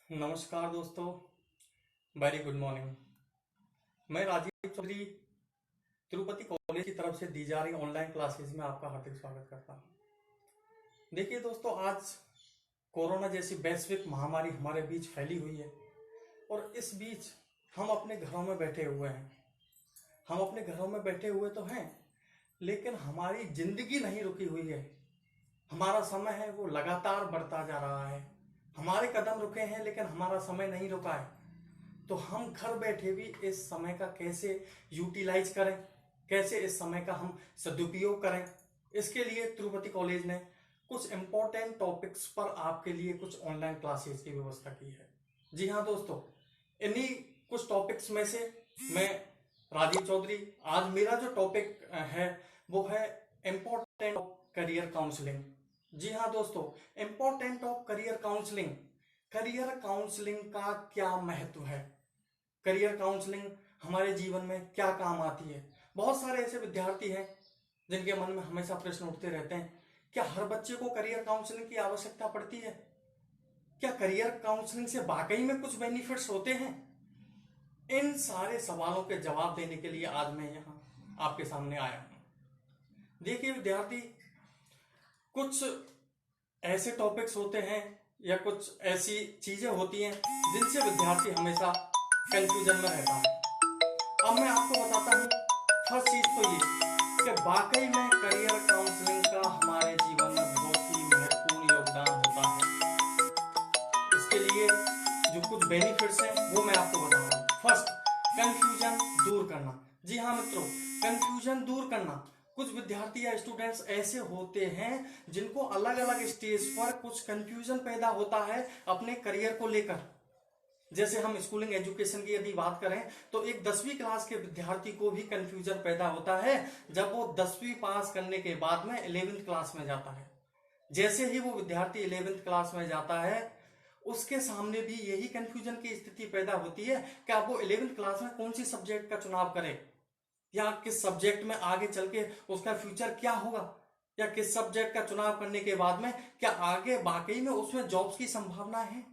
नमस्कार दोस्तों। Very good morning. मैं राजीव चौधरी तिरुपति कॉलेज की तरफ से दी जा रही ऑनलाइन क्लासेस में आपका हार्दिक स्वागत करता हूं। देखिए दोस्तों, आज कोरोना जैसी वैश्विक महामारी हमारे बीच फैली हुई है और इस बीच हम अपने घरों में बैठे हुए हैं। हम अपने घरों में बैठे हुए तो हैं, लेकिन हमारी जिंदगी नहीं रुकी हुई है। हमारा समय है वो लगातार बढ़ता जा रहा है। हमारे कदम रुके हैं लेकिन हमारा समय नहीं रुका है। तो हम घर बैठे भी इस समय का कैसे यूटिलाइज करें, कैसे इस समय का हम सदुपयोग करें, इसके लिए तिरुपति कॉलेज ने कुछ इंपॉर्टेंट टॉपिक्स पर आपके लिए कुछ ऑनलाइन क्लासेस की व्यवस्था की है। जी हाँ दोस्तों, इन्हीं कुछ टॉपिक्स में से मैं राजीव चौधरी, आज मेरा जो टॉपिक है वो है इम्पोर्टेंट ऑफ करियर काउंसलिंग। जी हाँ दोस्तों, important of career counselling. Career counselling का क्या महत्व है, करियर काउंसलिंग हमारे जीवन में क्या काम आती है। बहुत सारे ऐसे विद्यार्थी हैं जिनके मन में हमेशा प्रश्न उठते रहते हैं, क्या हर बच्चे को करियर काउंसलिंग की आवश्यकता पड़ती है? क्या करियर काउंसलिंग से वाकई में कुछ बेनिफिट्स होते हैं? इन सारे सवालों के जवाब देने के लिए आज मैं यहाँ आपके सामने आया हूँ। देखिए विद्यार्थी, कुछ ऐसे टॉपिक्स होते हैं या कुछ ऐसी चीजें होती हैं जिनसे विद्यार्थी हमेशा कंफ्यूजन में रहता है। अब मैं आपको बताता हूँ, फर्स्ट चीज तो ये कि वाकई में करियर काउंसलिंग का हमारे जीवन में बहुत ही महत्वपूर्ण योगदान होता है। इसके लिए जो कुछ बेनिफिट्स हैं वो मैं आपको बता रहा हूँ। फर्स्ट, कंफ्यूजन दूर करना। जी हाँ मित्रों, कंफ्यूजन दूर करना। कुछ विद्यार्थी या स्टूडेंट्स ऐसे होते हैं जिनको अलग अलग स्टेज पर कुछ कंफ्यूजन पैदा होता है अपने करियर को लेकर। जैसे हम स्कूलिंग एजुकेशन की यदि बात करें तो एक 10वीं क्लास के विद्यार्थी को भी कंफ्यूजन पैदा होता है जब वो 10वीं पास करने के बाद में 11th क्लास में जाता है। जैसे ही वो विद्यार्थी 11th क्लास में जाता है, उसके सामने भी यही कंफ्यूजन की स्थिति पैदा होती है कि अब वो 11th क्लास में कौन सी सब्जेक्ट का चुनाव करे, या किस सब्जेक्ट में आगे चल के उसका फ्यूचर क्या होगा, या किस सब्जेक्ट का चुनाव करने के बाद में क्या आगे वाकई में उसमें जॉब्स की संभावना है।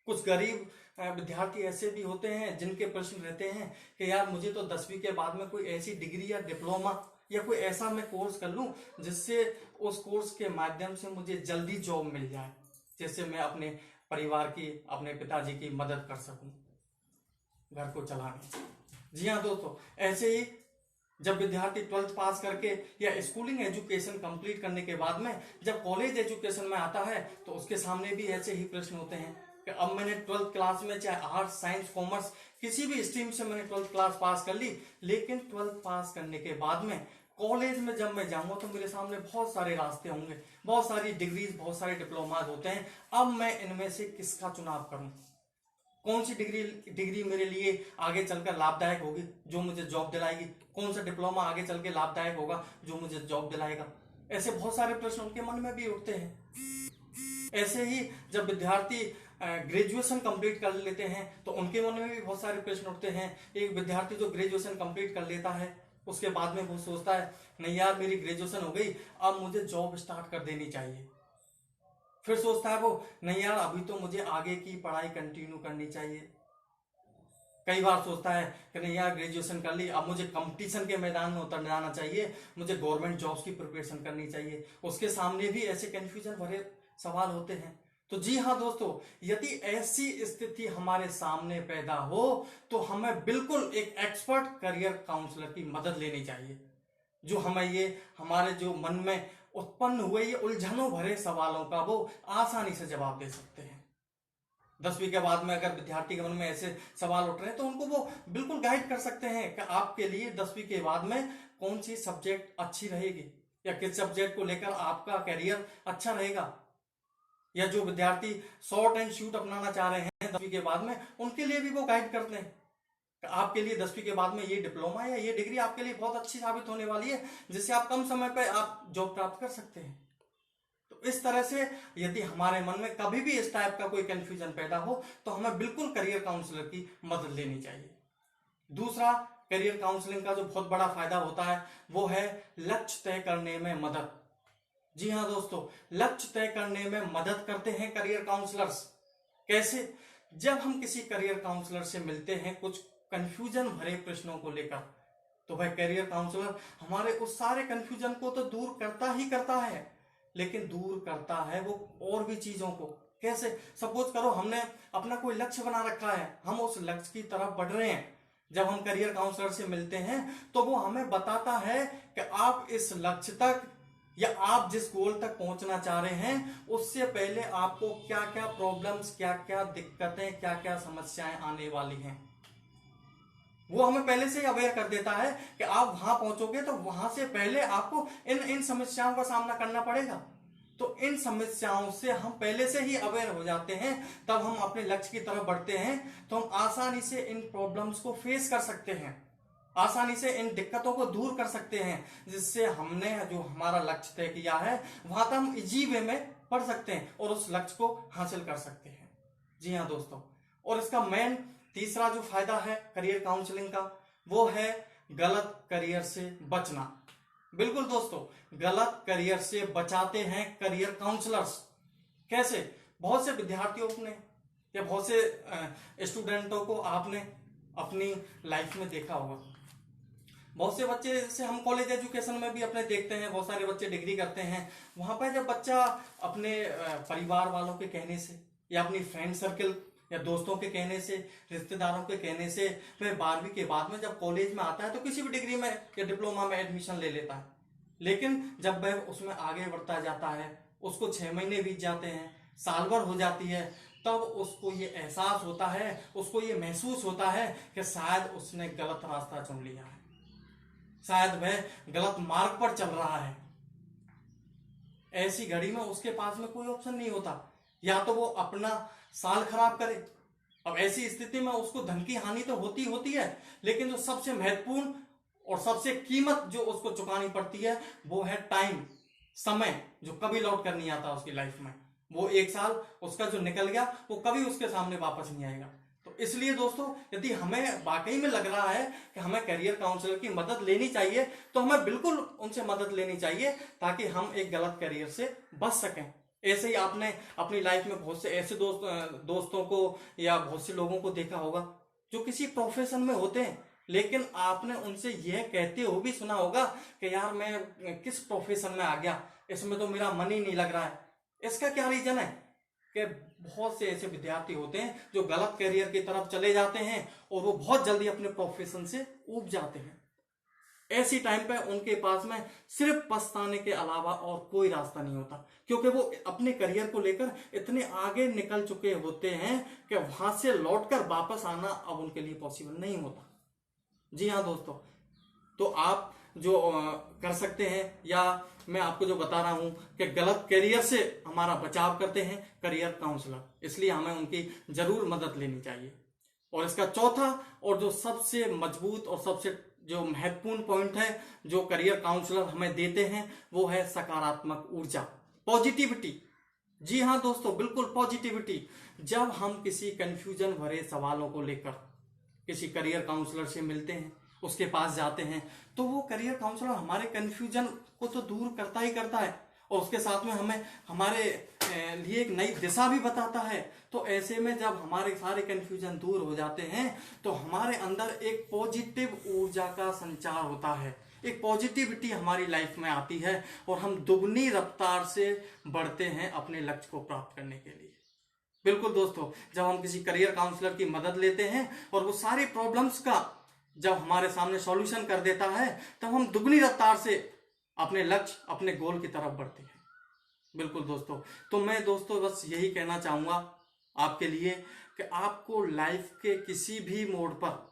कुछ गरीब विद्यार्थी ऐसे भी होते हैं जिनके प्रश्न रहते हैं कि यार मुझे तो 10वीं के बाद में कोई ऐसी डिग्री या डिप्लोमा या कोई ऐसा मैं कोर्स कर लूं जिससे उस कोर्स के माध्यम से मुझे जल्दी जॉब मिल जाए, जिससे मैं अपने परिवार की, अपने पिताजी की मदद कर सकूं घर को चलाने। जी हाँ दोस्तों, ऐसे ही जब विद्यार्थी 12th पास करके या स्कूलिंग एजुकेशन कंप्लीट करने के बाद में जब कॉलेज एजुकेशन में आता है तो उसके सामने भी ऐसे ही प्रश्न होते हैं कि अब मैंने 12th क्लास में चाहे आर्ट्स, साइंस, कॉमर्स किसी भी स्ट्रीम से मैंने 12th क्लास पास कर ली, लेकिन 12th पास करने के बाद में कॉलेज में जब मैं जाऊंगा तो मेरे सामने बहुत सारे रास्ते होंगे, बहुत सारी डिग्रीज, बहुत सारे डिप्लोमाज होते हैं। अब मैं इनमें से किसका चुनाव करूं? कौन सी डिग्री मेरे लिए आगे चलकर लाभदायक होगी जो मुझे जॉब दिलाएगी? कौन सा डिप्लोमा आगे चल के लाभदायक होगा जो मुझे जॉब दिलाएगा? ऐसे बहुत सारे प्रश्न उनके मन में भी उठते हैं। ऐसे ही जब विद्यार्थी ग्रेजुएशन कंप्लीट कर लेते हैं तो उनके मन में भी बहुत सारे प्रश्न उठते हैं। एक विद्यार्थी जो ग्रेजुएशन कंप्लीट कर लेता है उसके बाद में वो सोचता है नहीं यार मेरी ग्रेजुएशन हो गई, अब मुझे जॉब स्टार्ट कर देनी चाहिए। फिर सोचता है वो नहीं यार अभी तो मुझे आगे की पढ़ाई कंटिन्यू करनी चाहिए। कई बार सोचता है कि नहीं यार ग्रेजुएशन कर ली, अब मुझे कंपटीशन के मैदान में उतर जाना चाहिए, मुझे गवर्नमेंट जॉब्स की प्रिपरेशन करनी चाहिए। उसके सामने भी ऐसे कंफ्यूजन भरे सवाल होते हैं। तो जी हाँ दोस्तों, यदि ऐसी स्थिति हमारे सामने पैदा हो तो हमें बिल्कुल एक एक्सपर्ट करियर काउंसलर की मदद लेनी चाहिए, जो हमें ये हमारे जो मन में उत्पन्न हुए ये उलझनों भरे सवालों का वो आसानी से जवाब दे सकते हैं। 10वीं के बाद में अगर विद्यार्थी के मन में ऐसे सवाल उठ रहे हैं तो उनको वो बिल्कुल गाइड कर सकते हैं कि आपके लिए 10वीं के बाद में कौन सी सब्जेक्ट अच्छी रहेगी या किस सब्जेक्ट को लेकर आपका करियर अच्छा रहेगा। या जो विद्यार्थी शॉर्ट एंड शूट अपनाना चाह रहे हैं 10वीं के बाद में, उनके लिए भी वो गाइड करते हैं कि आपके लिए 10वीं के बाद में ये डिप्लोमा या ये डिग्री आपके लिए बहुत अच्छी साबित होने वाली है, जिससे आप कम समय पर आप जॉब प्राप्त कर सकते हैं। तो इस तरह से यदि हमारे मन में कभी भी इस टाइप का कोई कंफ्यूजन पैदा हो तो हमें बिल्कुल करियर काउंसलर की मदद लेनी चाहिए। दूसरा, करियर काउंसलिंग का जो बहुत बड़ा फायदा होता है वो है लक्ष्य तय करने में मदद। जी हाँ दोस्तों, लक्ष्य तय करने में मदद करते हैं करियर काउंसलर्स। कैसे? जब हम किसी करियर काउंसलर से मिलते हैं कुछ कंफ्यूजन भरे प्रश्नों को लेकर, तो भाई करियर काउंसलर हमारे उस सारे कंफ्यूजन को तो दूर करता ही करता है, लेकिन दूर करता है वो और भी चीजों को। कैसे? सपोज करो हमने अपना कोई लक्ष्य बना रखा है, हम उस लक्ष्य की तरफ बढ़ रहे हैं। जब हम करियर काउंसलर से मिलते हैं तो वो हमें बताता है कि आप इस लक्ष्य तक या आप जिस गोल तक पहुंचना चाह रहे हैं उससे पहले आपको क्या क्या प्रॉब्लम्स, क्या क्या दिक्कतें, क्या क्या समस्याएं आने वाली हैं, वो हमें पहले से ही अवेयर कर देता है कि आप वहां पहुंचोगे तो वहां से पहले आपको इन इन समस्याओं का सामना करना पड़ेगा। तो इन समस्याओं से हम पहले से ही अवेयर हो जाते हैं, तब हम अपने लक्ष्य की तरफ बढ़ते हैं, तो हम आसानी से इन प्रॉब्लम्स को फेस कर सकते हैं, आसानी से इन दिक्कतों को दूर कर सकते हैं, जिससे हमने जो हमारा लक्ष्य तय किया है वहां तक हम इजी वे में बढ़ सकते हैं और उस लक्ष्य को हासिल कर सकते हैं। जी हाँ दोस्तों, और इसका मेन तीसरा जो फायदा है करियर काउंसलिंग का, वो है गलत करियर से बचना। बिल्कुल दोस्तों, गलत करियर से बचाते हैं करियर काउंसलर्स। कैसे? बहुत से विद्यार्थियों ने या बहुत से स्टूडेंटों को आपने अपनी लाइफ में देखा होगा। बहुत से बच्चे, जैसे हम कॉलेज एजुकेशन में भी अपने देखते हैं, बहुत सारे बच्चे डिग्री करते हैं, वहां पर जब बच्चा अपने परिवार वालों के कहने से या अपनी फ्रेंड सर्कल या दोस्तों के कहने से, रिश्तेदारों के कहने से, वह 12वीं के बाद में जब कॉलेज में आता है तो किसी भी डिग्री में या डिप्लोमा में एडमिशन ले लेता है। लेकिन जब वह उसमें आगे बढ़ता जाता है, उसको 6 महीने बीत जाते हैं, साल भर हो जाती है, तब उसको ये एहसास होता है, उसको ये महसूस होता है कि शायद उसने गलत रास्ता चुन लिया है, शायद वह गलत मार्ग पर चल रहा है। ऐसी घड़ी में उसके पास में कोई ऑप्शन नहीं होता, या तो वो अपना साल खराब करे। अब ऐसी स्थिति में उसको धन की हानि तो होती है, लेकिन जो सबसे महत्वपूर्ण और सबसे कीमत जो उसको चुकानी पड़ती है वो है टाइम, समय, जो कभी लौट कर नहीं आता उसकी लाइफ में। वो 1 साल उसका जो निकल गया वो कभी उसके सामने वापस नहीं आएगा। तो इसलिए दोस्तों, यदि हमें वाकई में लग रहा है कि हमें करियर काउंसलर की मदद लेनी चाहिए, तो हमें बिल्कुल उनसे मदद लेनी चाहिए, ताकि हम एक गलत करियर से बच सकें। ऐसे ही आपने अपनी लाइफ में बहुत से ऐसे दोस्तों को या बहुत से लोगों को देखा होगा जो किसी प्रोफेशन में होते हैं, लेकिन आपने उनसे यह कहते हुए भी सुना होगा कि यार मैं किस प्रोफेशन में आ गया, इसमें तो मेरा मन ही नहीं लग रहा है। इसका क्या रीजन है? कि बहुत से ऐसे विद्यार्थी होते हैं जो गलत करियर की तरफ चले जाते हैं और वो बहुत जल्दी अपने प्रोफेशन से ऊब जाते हैं। ऐसी टाइम पे उनके पास में सिर्फ पछताने के अलावा और कोई रास्ता नहीं होता, क्योंकि वो अपने करियर को लेकर इतने आगे निकल चुके होते हैं कि वहां से लौटकर वापस आना अब उनके लिए पॉसिबल नहीं होता। जी हाँ दोस्तों, तो आप जो कर सकते हैं, या मैं आपको जो बता रहा हूं कि गलत करियर से हमारा बचाव करते हैं करियर काउंसलर, इसलिए हमें उनकी जरूर मदद लेनी चाहिए। और इसका चौथा और जो सबसे मजबूत और सबसे जो महत्वपूर्ण पॉइंट है जो करियर काउंसलर हमें देते हैं, वो है सकारात्मक ऊर्जा, पॉजिटिविटी। जी हाँ दोस्तों, बिल्कुल पॉजिटिविटी। जब हम किसी कंफ्यूजन भरे सवालों को लेकर किसी करियर काउंसलर से मिलते हैं, उसके पास जाते हैं, तो वो करियर काउंसलर हमारे कंफ्यूजन को तो दूर करता ही करता है, और उसके साथ में हमें हमारे लिए एक नई दिशा भी बताता है। तो ऐसे में जब हमारे सारे कंफ्यूजन दूर हो जाते हैं तो हमारे अंदर एक पॉजिटिव ऊर्जा का संचार होता है, एक पॉजिटिविटी हमारी लाइफ में आती है, और हम दुगनी रफ्तार से बढ़ते हैं अपने लक्ष्य को प्राप्त करने के लिए। बिल्कुल दोस्तों, जब हम किसी करियर काउंसलर की मदद लेते हैं और वो सारी प्रॉब्लम्स का जब हमारे सामने सॉल्यूशन कर देता है, तब हम दुगनी रफ्तार से अपने लक्ष्य, अपने गोल की तरफ बढ़ते हैं। बिल्कुल दोस्तों, तो मैं दोस्तों बस यही कहना चाहूंगा आपके लिए कि आपको लाइफ के किसी भी मोड़ पर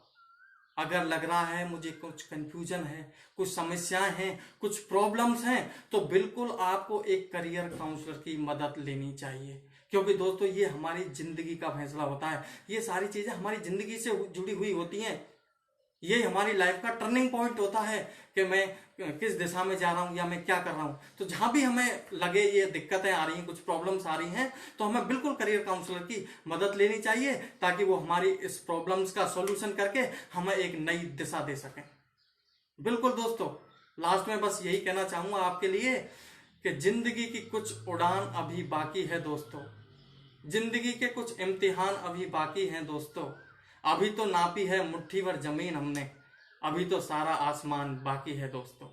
अगर लग रहा है मुझे कुछ कंफ्यूजन है, कुछ समस्याएं हैं, कुछ प्रॉब्लम्स हैं, तो बिल्कुल आपको एक करियर काउंसलर की मदद लेनी चाहिए, क्योंकि दोस्तों ये हमारी जिंदगी का फैसला होता है। ये सारी चीजें हमारी जिंदगी से जुड़ी हुई होती हैं, ये हमारी लाइफ का टर्निंग पॉइंट होता है कि मैं किस दिशा में जा रहा हूं या मैं क्या कर रहा हूं। तो जहां भी हमें लगे ये दिक्कतें आ रही हैं, कुछ प्रॉब्लम्स आ रही हैं, तो हमें बिल्कुल करियर काउंसलर की मदद लेनी चाहिए, ताकि वो हमारी इस प्रॉब्लम्स का सॉल्यूशन करके हमें एक नई दिशा दे सकें। बिल्कुल दोस्तों, लास्ट में बस यही कहना चाहूंगा आपके लिए कि जिंदगी की कुछ उड़ान अभी बाकी है दोस्तों, जिंदगी के कुछ इम्तिहान अभी बाकी हैं दोस्तों, अभी तो नापी है मुट्ठी भर जमीन हमने, अभी तो सारा आसमान बाकी है दोस्तों।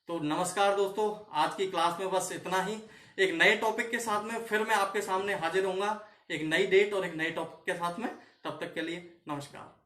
तो नमस्कार दोस्तों, आज की क्लास में बस इतना ही। एक नए टॉपिक के साथ में फिर मैं आपके सामने हाजिर होऊंगा, एक नई डेट और एक नए टॉपिक के साथ में। तब तक के लिए नमस्कार।